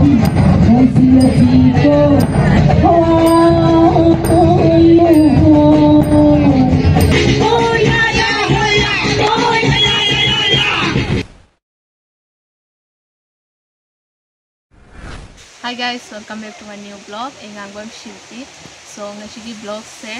Hi guys, welcome back to my new vlog. I'm Shilpi. So ngasi vlog se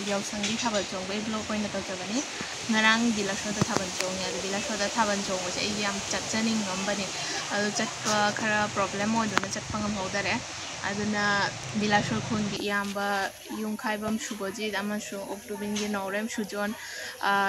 yausanggi thabal chongbai vlog oina tawjabani. Ngarang Bilaswada thabal chong ya Bilaswada thabal chong se ai yam chatchaning ngambani. Adu chatpa khara problem oiduna chatpa ngamhodare. Aduna Bilaswada khungi yamba yungkhaibam shuboji amashu Octobingi Norem Shujon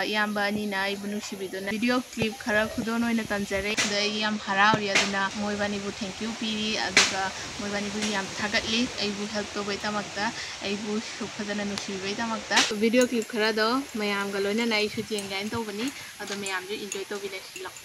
yamba nina ibnu shibiduna video clip khara khudon oina tanjare da yam harauri aduna moibani bu thank you piri aduga moibani bu yam thagatli ai bu help to bai tamakta ai bu shukhadana nusibai tamakta video clip khara do mayam ga loina nai shu jengain to bani adu mayam ju enjoy to bile silak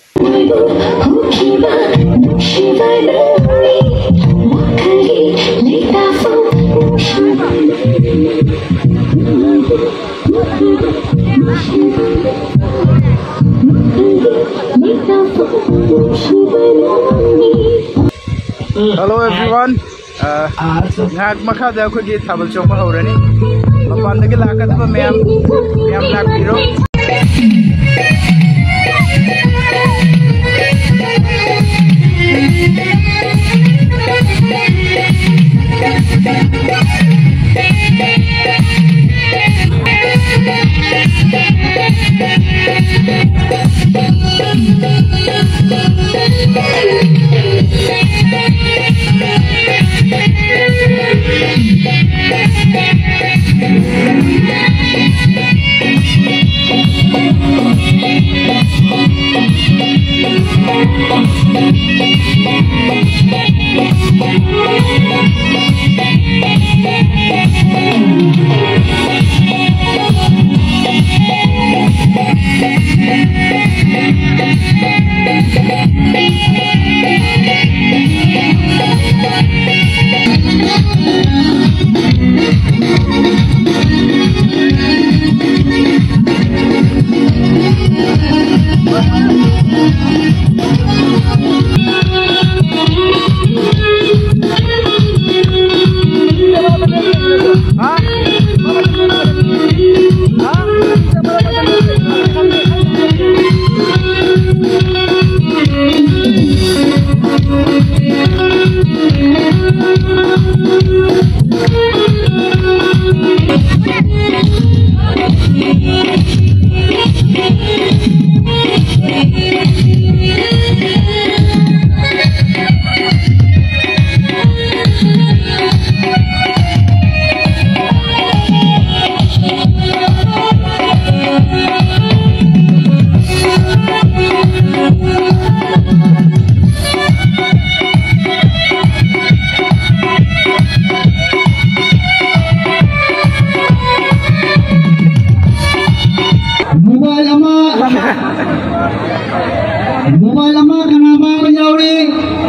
Hello everyone. Ngak makha da ko gi thabal chong ma horani. Apan da gi lakat ba ma'am lak biro. Mobile ama kanama yauri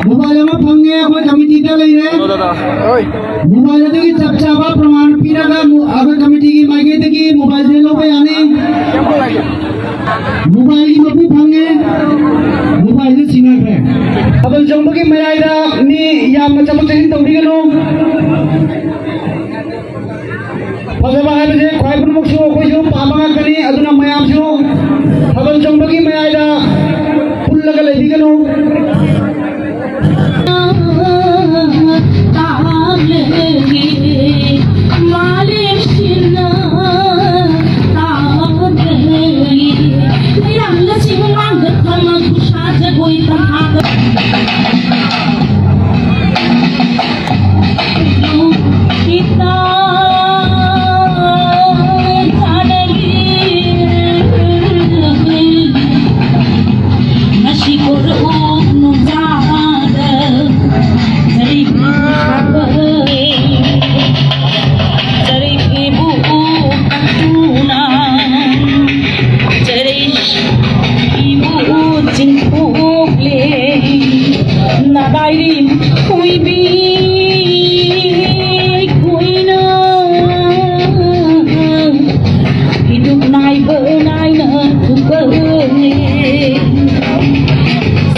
mobile ama phangge ko committee ta lai re oi mobile de ki chapcha ba praman pira ga aga committee ki mage de ki mobile de lo pe ani mobile ki mapu phangge mobile de singa re abal jombo ki mayaira ni ya macam tin tawri gano pasaba ha je khoi pramukh so ko jo pamanga kani aduna mayam jo abal jombo ki mayaira लगा ले दिखलो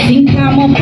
Sing come up,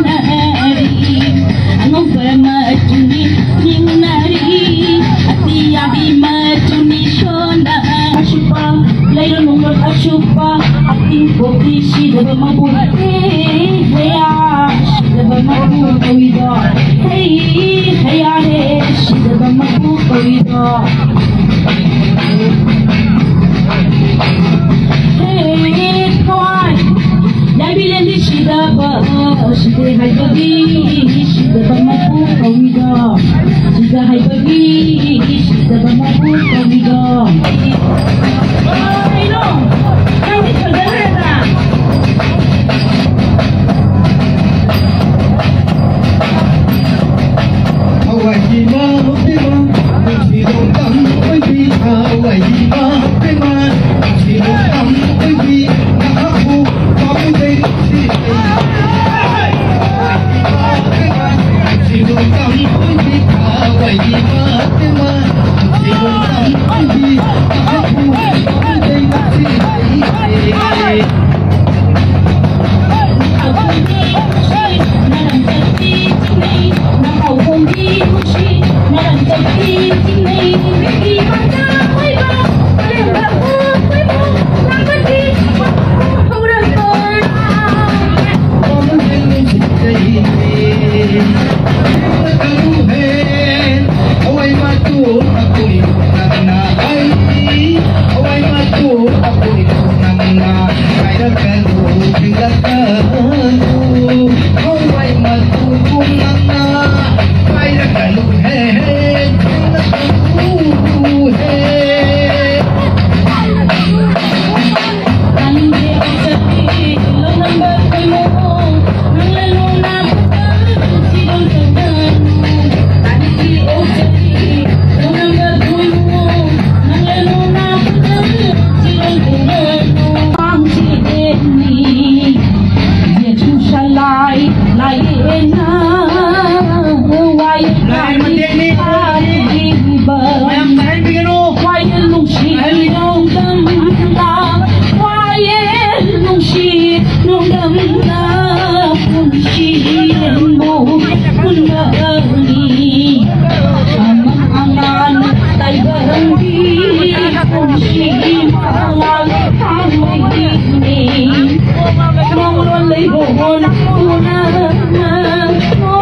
Hãy subscribe cho kênh Ghiền Mì Gõ để không bỏ lỡ những video hấp dẫn.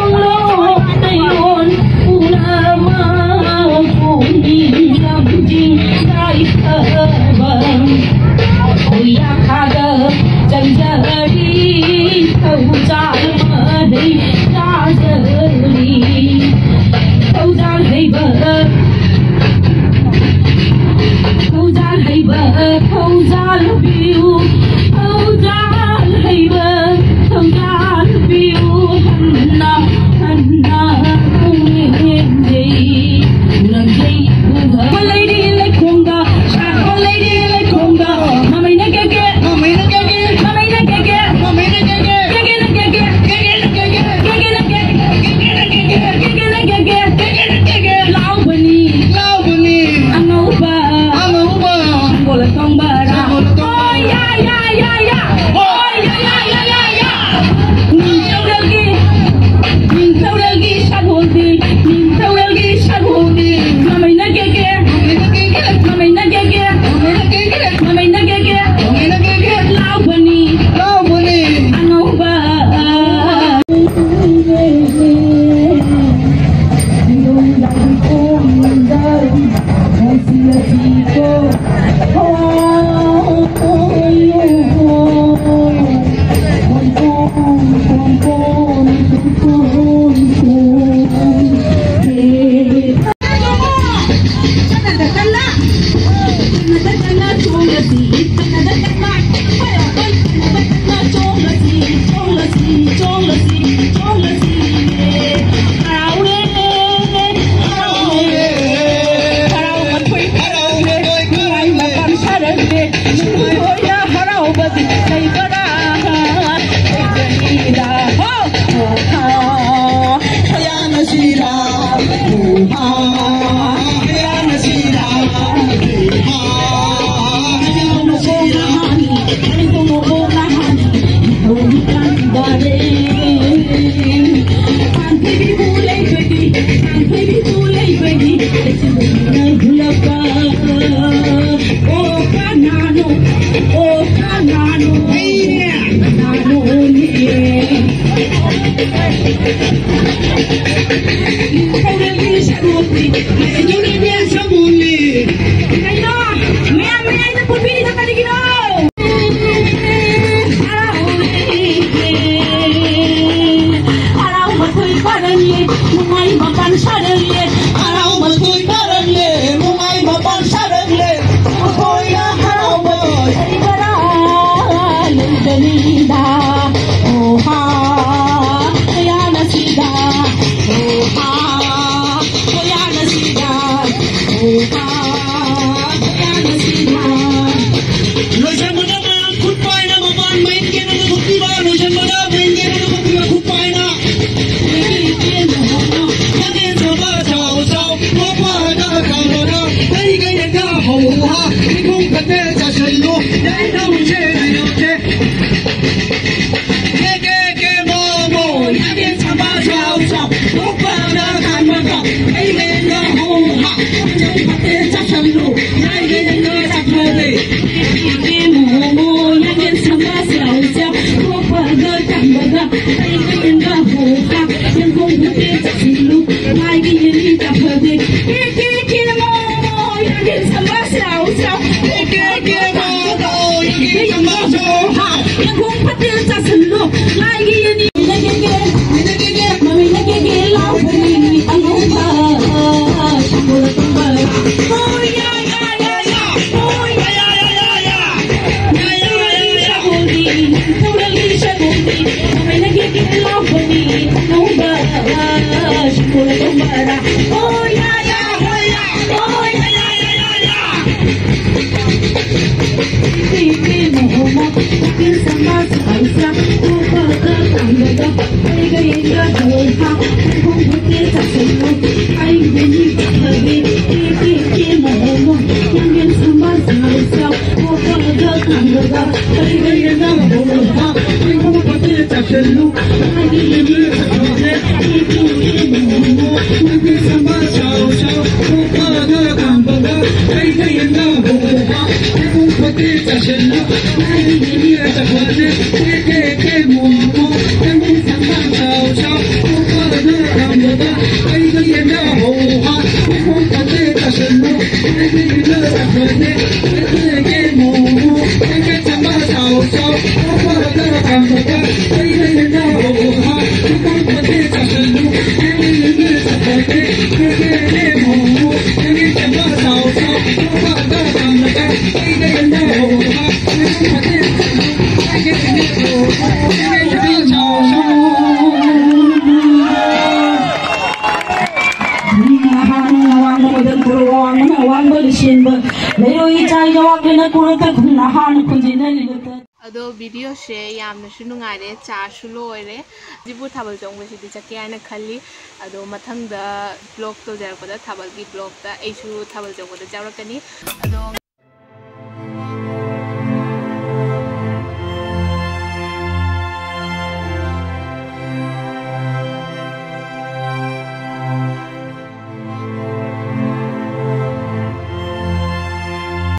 ado video se yamna su nungaire cha su loire jibu thabal jong be sidi chake ana khalli ado mathang da blog to jar ko da thabal gi blog da ai su thabal jong ko da jawrakani ado